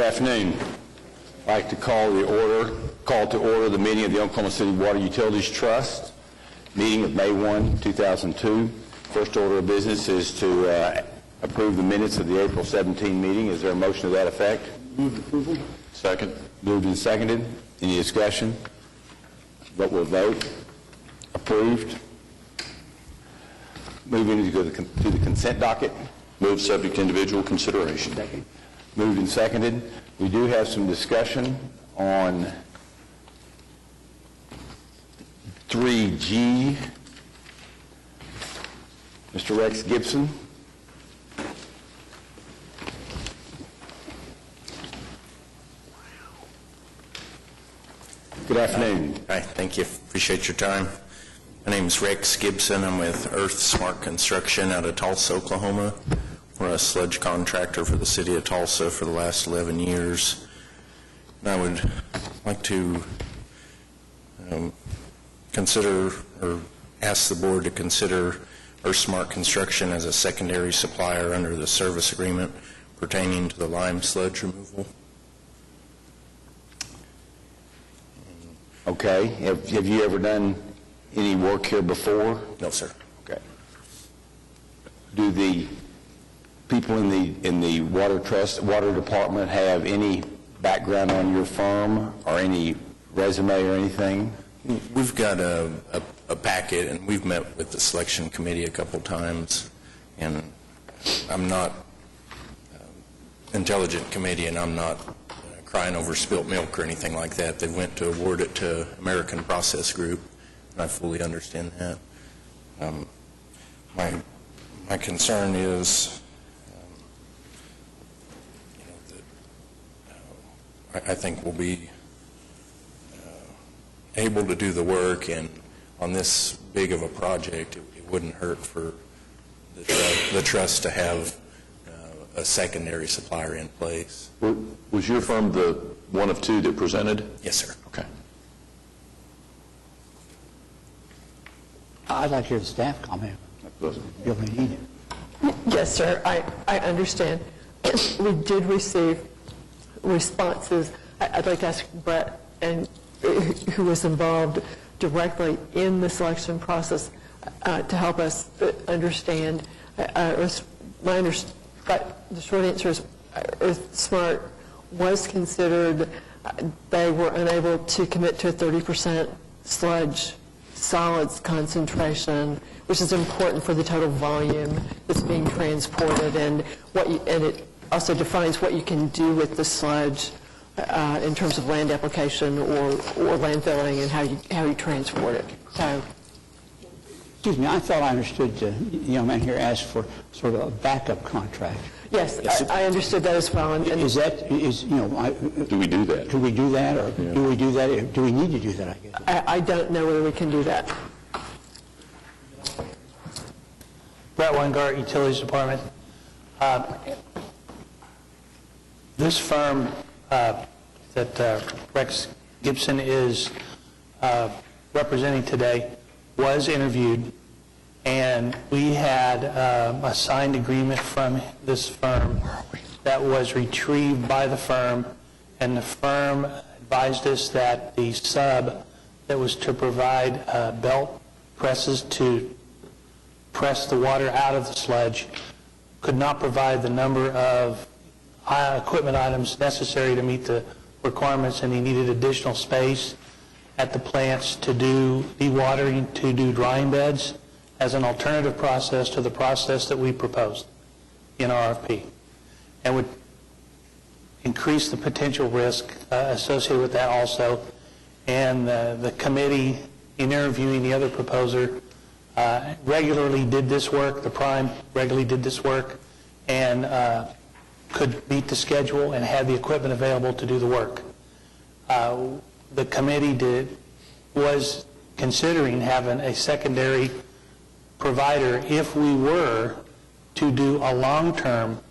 afternoon. I'd like to call to order the meeting of the Oklahoma City Water Utilities Trust, meeting of May 1, 2002. First order of business is to approve the minutes of the April 17 meeting. Is there a motion to that effect? Move approval. Second. Moved and seconded. Any discussion? Vote will vote. Approved. Moving to the consent docket. Move subject to individual consideration. Second. Moved and seconded. We do have some discussion on 3G. Mr. Rex Gibson. Good afternoon. Hi, thank you. Appreciate your time. My name is Rex Gibson. I'm with Earth Smart Construction out of Tulsa, Oklahoma. We're a sludge contractor for the city of Tulsa for the last 11 years. And I would like to consider or ask the board to consider Earth Smart Construction as a secondary supplier under the service agreement pertaining to the lime sludge removal. Okay. Have you ever done any work here before? No, sir. Okay. Do the people in the water department have any background on your firm or any resume or anything? We've got a packet, and we've met with the selection committee a couple times, and I'm not intelligent committee, and I'm not crying over spilt milk or anything like that. They went to award it to American Process Group, and I fully understand that. My concern is that I think we'll be able to do the work, and on this big of a project, it wouldn't hurt for the trust to have a secondary supplier in place. Was your firm the one of two that presented? Yes, sir. Okay. I'd like to hear the staff comment. You'll need it. Yes, sir. I understand. We did receive responses. I'd like to ask Brett, and who was involved directly in the selection process, to help us understand. The short answer is Earth Smart was considered. They were unable to commit to a 30% sludge solids concentration, which is important for the total volume that's being transported, and it also defines what you can do with the sludge in terms of land application or landfilling and how you transport it. So, excuse me, I thought I understood the young man here asked for sort of a backup contract. yes, I understood that as well. And do we do that? Do we do that, or do we do that? Do we need to do that? I guess I don't know whether we can do that. Brett Weingart, Utilities Department. This firm that Rex Gibson is representing today was interviewed, and we had a signed agreement from this firm that was retrieved by the firm, and the firm advised us that the sub that was to provide belt presses to press the water out of the sludge could not provide the number of equipment items necessary to meet the requirements, and he needed additional space at the plants to do dewatering, to do drying beds as an alternative process to the process that we proposed in RFP, and would increase the potential risk associated with that also. And the committee, in interviewing the other proposer, regularly did this work. The prime regularly did this work and could meet the schedule and had the equipment available to do the work. The committee was considering having a secondary provider if we were to do a long-term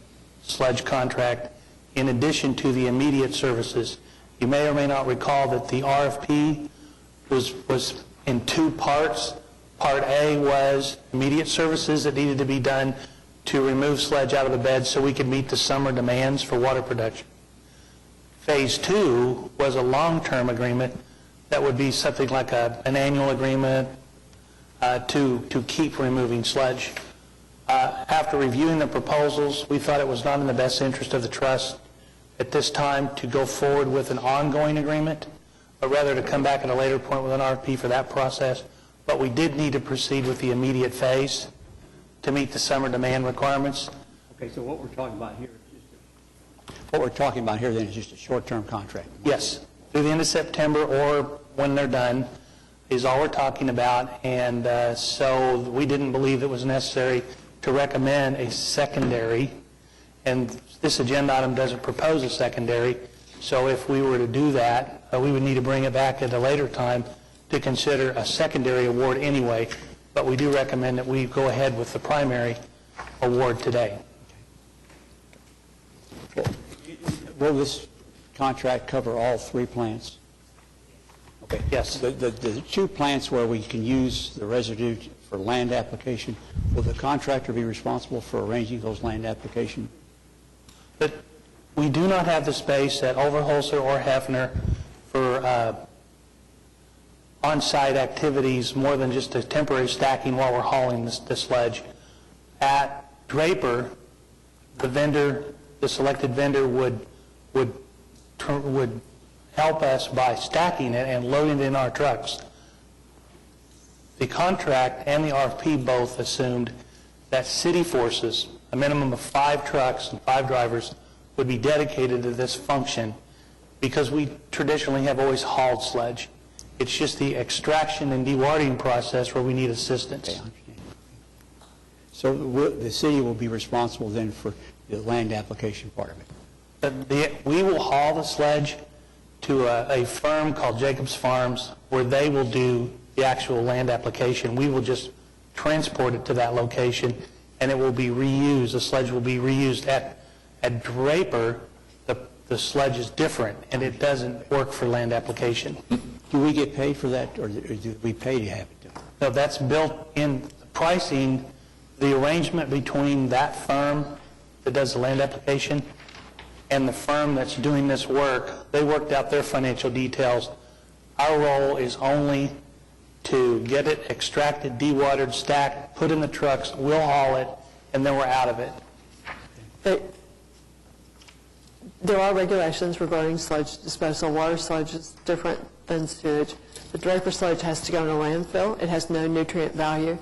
sludge contract in addition to the immediate services. You may or may not recall that the RFP was in two parts. Part A was immediate services that needed to be done to remove sludge out of the bed so we could meet the summer demands for water production. Phase 2 was a long-term agreement that would be something like an annual agreement to keep removing sludge. After reviewing the proposals, we thought it was not in the best interest of the trust at this time to go forward with an ongoing agreement, but rather to come back at a later point with an RFP for that process. But we did need to proceed with the immediate phase to meet the summer demand requirements. Okay, so what we're talking about here then is just a short-term contract. Yes, through the end of September or when they're done is all we're talking about. And so we didn't believe it was necessary to recommend a secondary. And this agenda item doesn't propose a secondary. So if we were to do that, we would need to bring it back at a later time to consider a secondary award anyway. But we do recommend that we go ahead with the primary award today. Will this contract cover all 3 plants? Okay. Yes. The 2 plants where we can use the residue for land application, will the contractor be responsible for arranging those land applications? But we do not have the space at Overholser or Hefner for on-site activities more than just a temporary stacking while we're hauling the sludge. At Draper, the selected vendor would help us by stacking it and loading it in our trucks. The contract and the RFP both assumed that city forces, a minimum of 5 trucks and 5 drivers, would be dedicated to this function because we traditionally have always hauled sludge. It's just the extraction and dewatering process where we need assistance. Okay, I understand. So the city will be responsible then for the land application part of it? We will haul the sludge to a firm called Jacobs Farms where they will do the actual land application. We will just transport it to that location and it will be reused. The sludge will be reused. At Draper, the sludge is different and it doesn't work for land application. Do we get paid for that, or do we pay to have it done? No, that's built in pricing. The arrangement between that firm that does the land application and the firm that's doing this work, they worked out their financial details. Our role is only to get it extracted, dewatered, stacked, put in the trucks, we'll haul it, and then we're out of it. There are regulations regarding sludge disposal. Water sludge is different than sewage. The Draper sludge has to go in a landfill. It has no nutrient value.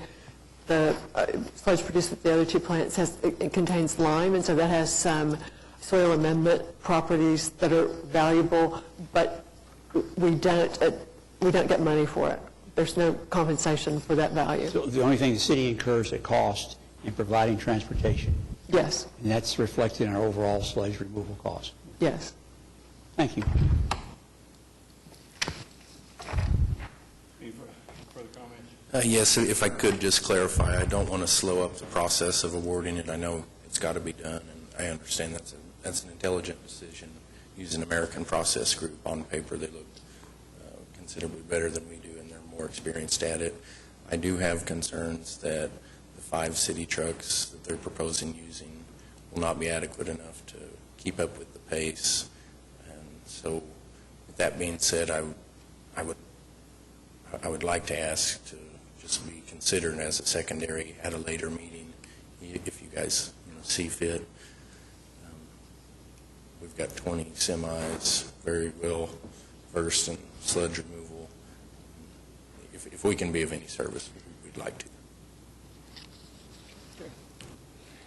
The sludge produced at the other 2 plants it contains lime, and so that has some soil amendment properties that are valuable, but we don't get money for it. There's no compensation for that value. So the only thing the city incurs a cost in providing transportation, Yes, and that's reflected in our overall sludge removal cost. yes. Thank you. Yes, if I could just clarify, I don't want to slow up the process of awarding it. I know it's got to be done, and I understand that's an intelligent decision. Using American Process Group on paper, they look considerably better than we do, and they're more experienced at it. I do have concerns that the 5 city trucks that they're proposing using will not be adequate enough to keep up with the pace. And so, with that being said, I would like to ask to just be considered as a secondary at a later meeting, if you guys see fit. We've got 20 semis, very well versed in sludge removal. If we can be of any service, we'd like to.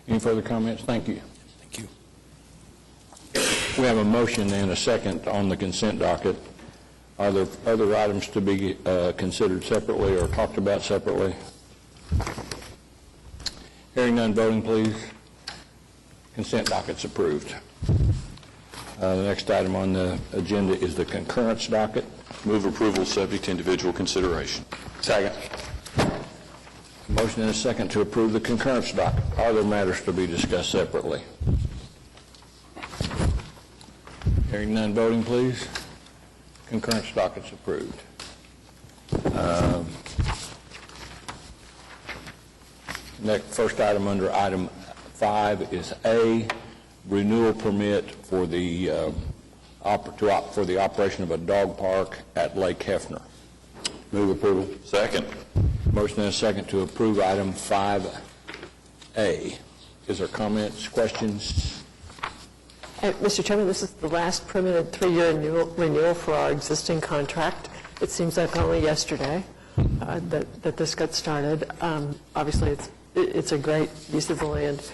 Any further comments? Thank you. Thank you. We have a motion and a second on the consent docket. Are there other items to be considered separately or talked about separately? Hearing none, voting please. Consent docket's approved. The next item on the agenda is the concurrence docket. Move approval subject to individual consideration. Second. A motion and a second to approve the concurrence docket. Are there matters to be discussed separately? Hearing none, voting please. Concurrence docket's approved. Next, first item under item 5 is A, renewal permit for the for the operation of a dog park at Lake Hefner. Move approval. Second. Motion and a second to approve item 5A. Is there comments, questions? Mr. Chairman, this is the last permitted 3-year renewal for our existing contract. It seems like only yesterday that this got started. Obviously, it's a great use of the land.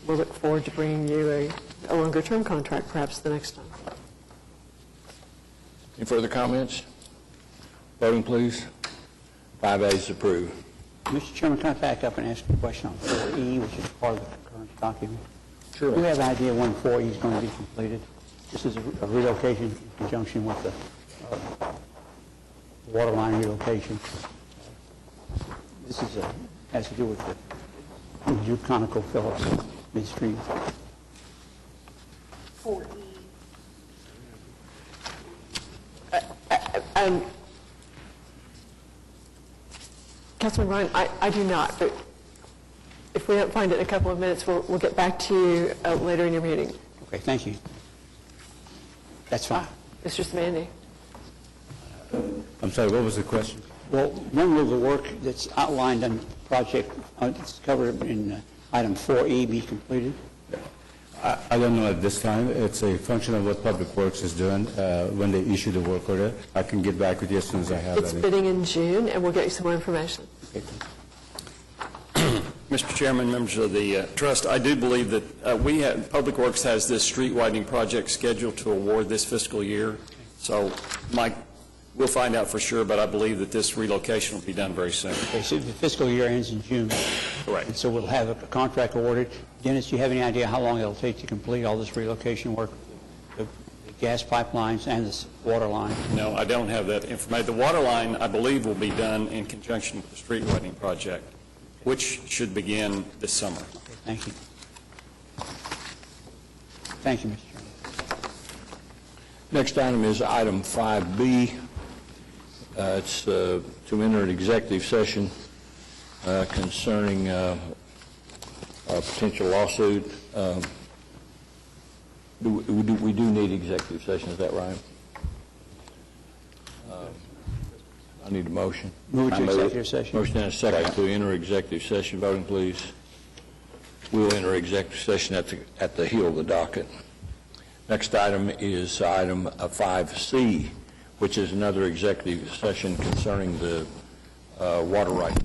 We'll look forward to bringing you a longer-term contract perhaps the next time. Any further comments? Voting, please. 5A is approved. Mr. Chairman, can I back up and ask a question on 4E, which is part of the concurrence document? Sure. Do you have an idea when 4E is going to be completed? This is a relocation in conjunction with the water line relocation. This is has to do with the ConocoPhillips midstream. 4E. Councilman Ryan, I do not, but if we don't find it in a couple of minutes, we'll get back to you later in your meeting. Okay, thank you. That's fine. Mr. Smandy. I'm sorry, what was the question? Well, when will the work that's outlined on the project, that's covered in item 4E, be completed? I don't know at this time. It's a function of what Public Works is doing when they issue the work order. I can get back with you as soon as I have It's that. bidding in June, and we'll get you some more information. Okay. Mr. Chairman, members of the trust, I do believe that Public Works has this street widening project scheduled to award this fiscal year. So, Mike, we'll find out for sure, but I believe that this relocation will be done very soon. Okay, so the fiscal year ends in June. Correct. And so we'll have a contract awarded. Dennis, do you have any idea how long it'll take to complete all this relocation work? The gas pipelines and the water line? No, I don't have that information. The water line, I believe, will be done in conjunction with the street widening project, which should begin this summer. Okay, thank you. Thank you, Mr. Chairman. Next item is item 5B. It's to enter an executive session concerning a potential lawsuit. We do need executive session, is that right? I need a motion. Move to executive session. Motion and a second to enter executive session. Voting, please. We'll enter executive session at the heel of the docket. Next item is item 5C, which is another executive session concerning the water right.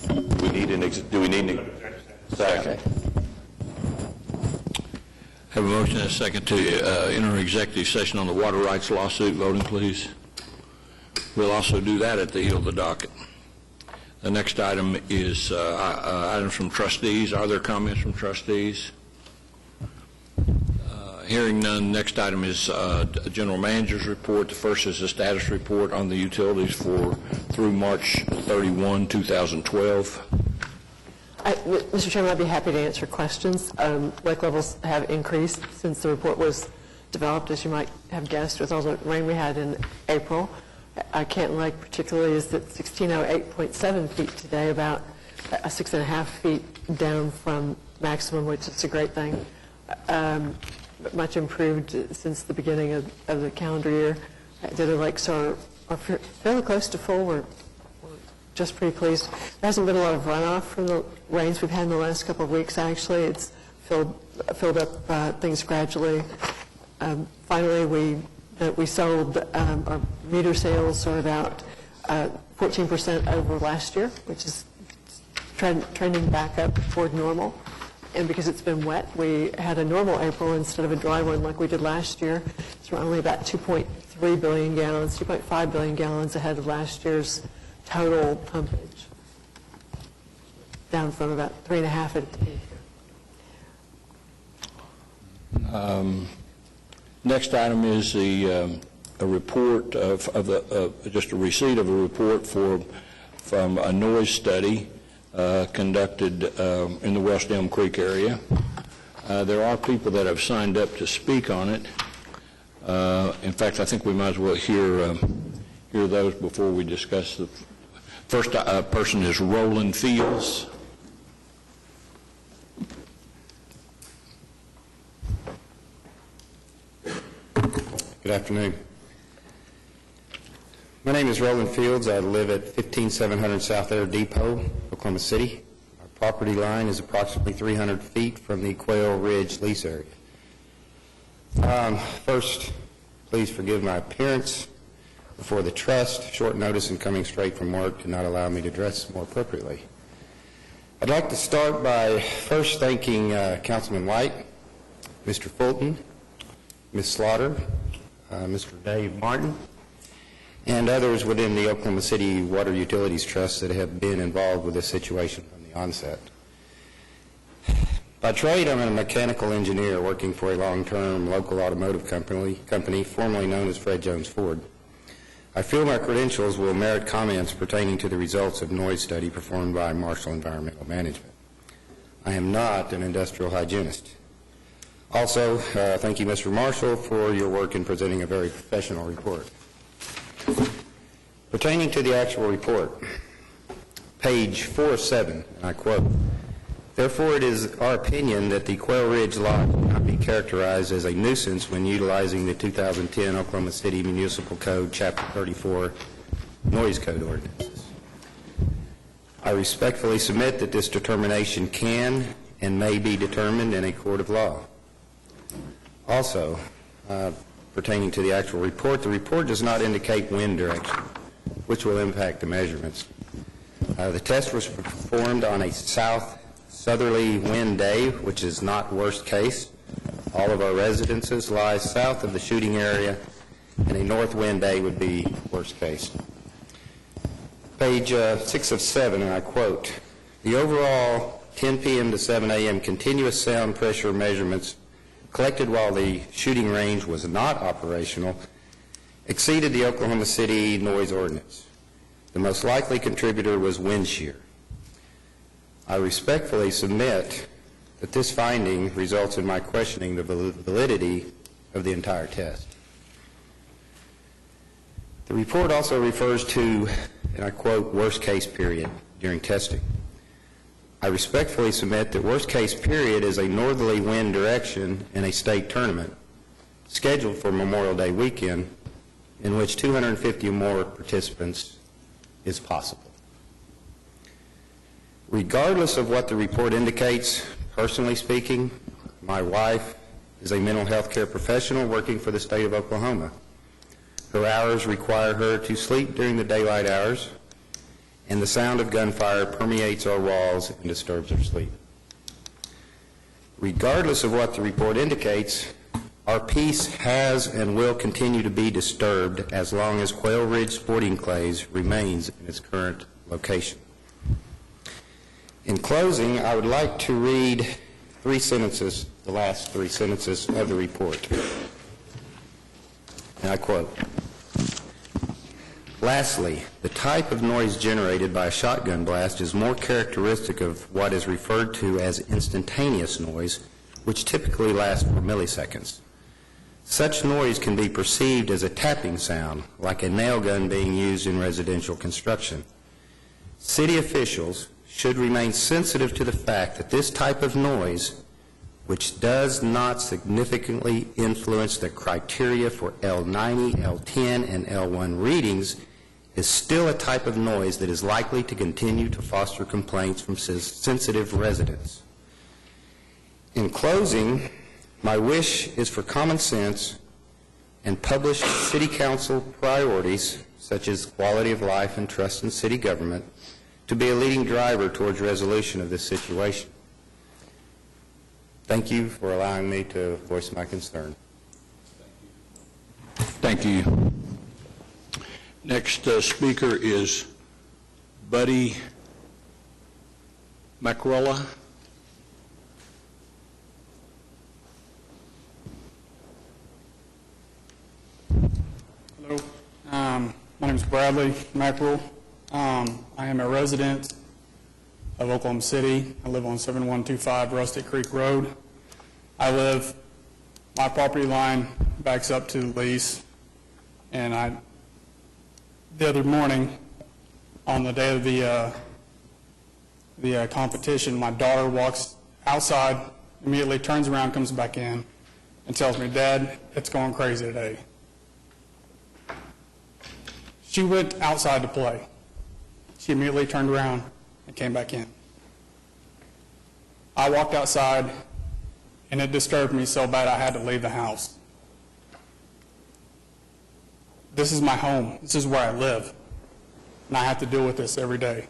Do we need an second? Have a motion and a second to enter executive session on the water rights lawsuit. Voting, please. We'll also do that at the heel of the docket. The next item is items from trustees. Are there comments from trustees? Hearing none, next item is general manager's report. The first is a status report on the utilities through March 31, 2012. Mr. Chairman, I'd be happy to answer questions. Lake levels have increased since the report was developed, as you might have guessed, with all the rain we had in April. Canton Lake particularly is at 1608.7 feet today, about 6.5 feet down from maximum, which is a great thing. Much improved since the beginning of the calendar year. The other lakes are fairly close to full. We're just pretty pleased. There hasn't been a lot of runoff from the rains we've had in the last couple of weeks, actually. It's filled up things gradually. Finally, we sold, our meter sales are about 14% over last year, which is trending back up toward normal. And because it's been wet, we had a normal April instead of a dry one like we did last year. So we're only about 2.3 billion gallons, 2.5 billion gallons ahead of last year's total pumpage, down from about 3.5 at the peak. Next item is a report just a receipt of a report from a noise study conducted in the West Elm Creek area. There are people that have signed up to speak on it. In fact, I think we might as well hear those before we discuss the first person is Roland Fields. afternoon. My name is Roland Fields. I live at 15700 South Air Depot, Oklahoma City. Our property line is approximately 300 feet from the Quail Ridge lease area. First, please forgive my appearance before the trust. Short notice and coming straight from work did not allow me to dress more appropriately. I'd like to start by first thanking Councilman White, Mr. Fulton, Ms. Slaughter, Mr. Dave Martin, and others within the Oklahoma City Water Utilities Trust that have been involved with this situation from the onset. By trade, I'm a mechanical engineer working for a long-term local automotive company formerly known as Fred Jones Ford. I feel my credentials will merit comments pertaining to the results of noise study performed by Marshall Environmental Management. I am not an industrial hygienist. Also, thank you, Mr. Marshall, for your work in presenting a very professional report. Pertaining to the actual report, page 407, and I quote, "Therefore, it is our opinion that the Quail Ridge lot cannot be characterized as a nuisance when utilizing the 2010 Oklahoma City Municipal Code, Chapter 34, Noise Code Ordinances. I respectfully submit that this determination can and may be determined in a court of law. Also, pertaining to the actual report, the report does not indicate wind direction, which will impact the measurements. The test was performed on a southerly wind day, which is not worst case. All of our residences lie south of the shooting area, and a north wind day would be worst case." Page 6 of 7, and I quote, "The overall 10 p.m. to 7 a.m. continuous sound pressure measurements collected while the shooting range was not operational exceeded the Oklahoma City noise ordinance. The most likely contributor was wind shear. I respectfully submit that this finding results in my questioning the validity of the entire test." The report also refers to, and I quote, "worst case period" during testing. I respectfully submit that worst case period is a northerly wind direction in a state tournament scheduled for Memorial Day weekend in which 250 or more participants is possible. Regardless of what the report indicates, personally speaking, my wife is a mental health care professional working for the state of Oklahoma. Her hours require her to sleep during the daylight hours, and the sound of gunfire permeates our walls and disturbs her sleep. Regardless of what the report indicates, our peace has and will continue to be disturbed as long as Quail Ridge Sporting Clays remains in its current location. In closing, I would like to read 3 sentences, the last 3 sentences of the report. And I quote, "Lastly, the type of noise generated by a shotgun blast is more characteristic of what is referred to as instantaneous noise, which typically lasts for milliseconds. Such noise can be perceived as a tapping sound, like a nail gun being used in residential construction. City officials should remain sensitive to the fact that this type of noise, which does not significantly influence the criteria for L90, L10, and L1 readings, is still a type of noise that is likely to continue to foster complaints from sensitive residents. In closing, my wish is for common sense and published city council priorities, such as quality of life and trust in city government, to be a leading driver towards resolution of this situation. Thank you for allowing me to voice my concern." Thank you. Next speaker is Buddy Macrolla. Hello. My name is Bradley Mackerel. I am a resident of Oklahoma City. I live on 7125 Rustic Creek Road. My property line backs up to the lease, and the other morning, on the day of the competition, my daughter walks outside, immediately turns around, comes back in, and tells me, "Dad, it's going crazy today." She went outside to play. She immediately turned around and came back in. I walked outside, and it disturbed me so bad I had to leave the house. This is my home. This is where I live, and I have to deal with this every day.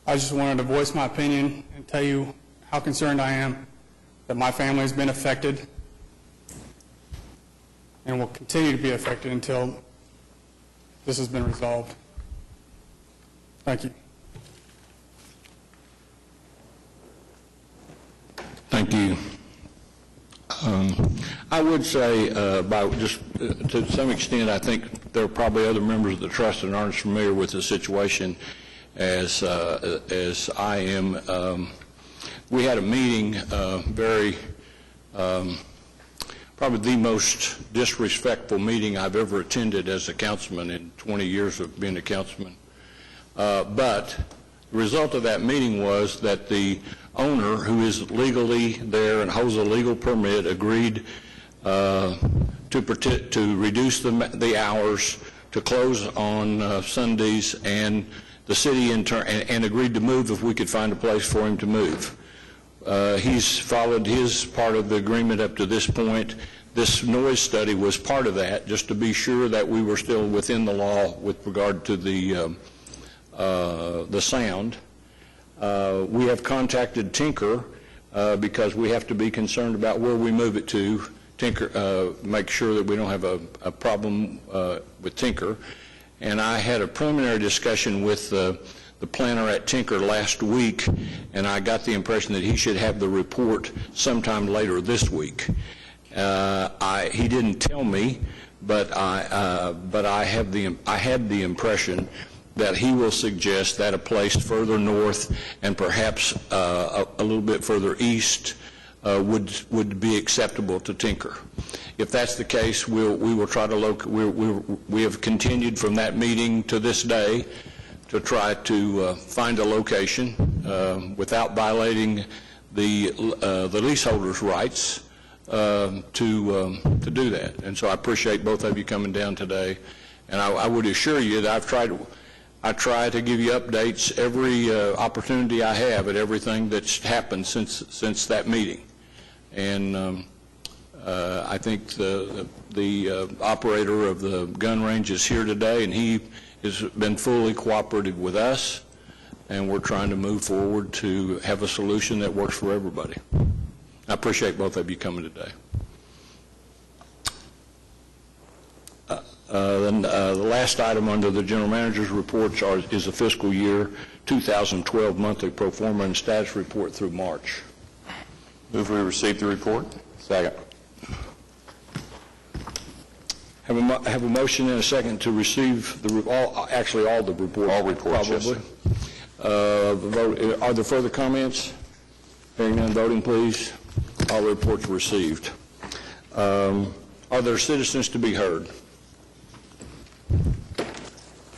I just wanted to voice my opinion and tell you how concerned I am that my family has been affected and will continue to be affected until this has been resolved. Thank you. Thank you. I would say, to some extent, I think there are probably other members of the trust that aren't as familiar with the situation as I am. We had a meeting, probably the most disrespectful meeting I've ever attended as a councilman in 20 years of being a councilman. But the result of that meeting was that the owner, who is legally there and holds a legal permit, agreed to reduce the hours, to close on Sundays, and the city in turn, and agreed to move if we could find a place for him to move. He's followed his part of the agreement up to this point. This noise study was part of that, just to be sure that we were still within the law with regard to the sound. We have contacted Tinker because we have to be concerned about where we move it to. Tinker, make sure that we don't have a problem with Tinker. And I had a preliminary discussion with the planner at Tinker last week, and I got the impression that he should have the report sometime later this week. He didn't tell me, but I had the impression that he will suggest that a place further north and perhaps a little bit further east would be acceptable to Tinker. If that's the case, we will try to we have continued from that meeting to this day to try to find a location without violating the leaseholder's rights to do that. And so I appreciate both of you coming down today. And I would assure you that I try to give you updates every opportunity I have at everything that's happened since that meeting. And I think the operator of the gun range is here today, and he has been fully cooperative with us, and we're trying to move forward to have a solution that works for everybody. I appreciate both of you coming today. Then the last item under the general manager's reports is the fiscal year 2012 monthly pro forma and status report through March. Move we receive the report. Second. Have a motion and a second to receive all the reports. All reports, probably. Yes. Are there further comments? Hearing none, voting please. All reports received. Are there citizens to be heard?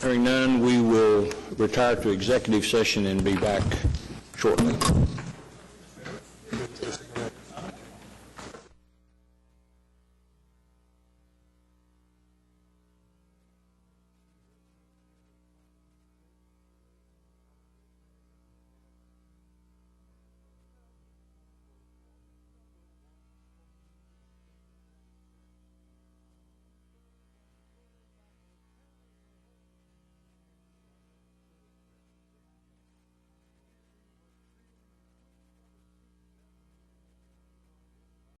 Hearing none, we will retire to executive session and be back shortly.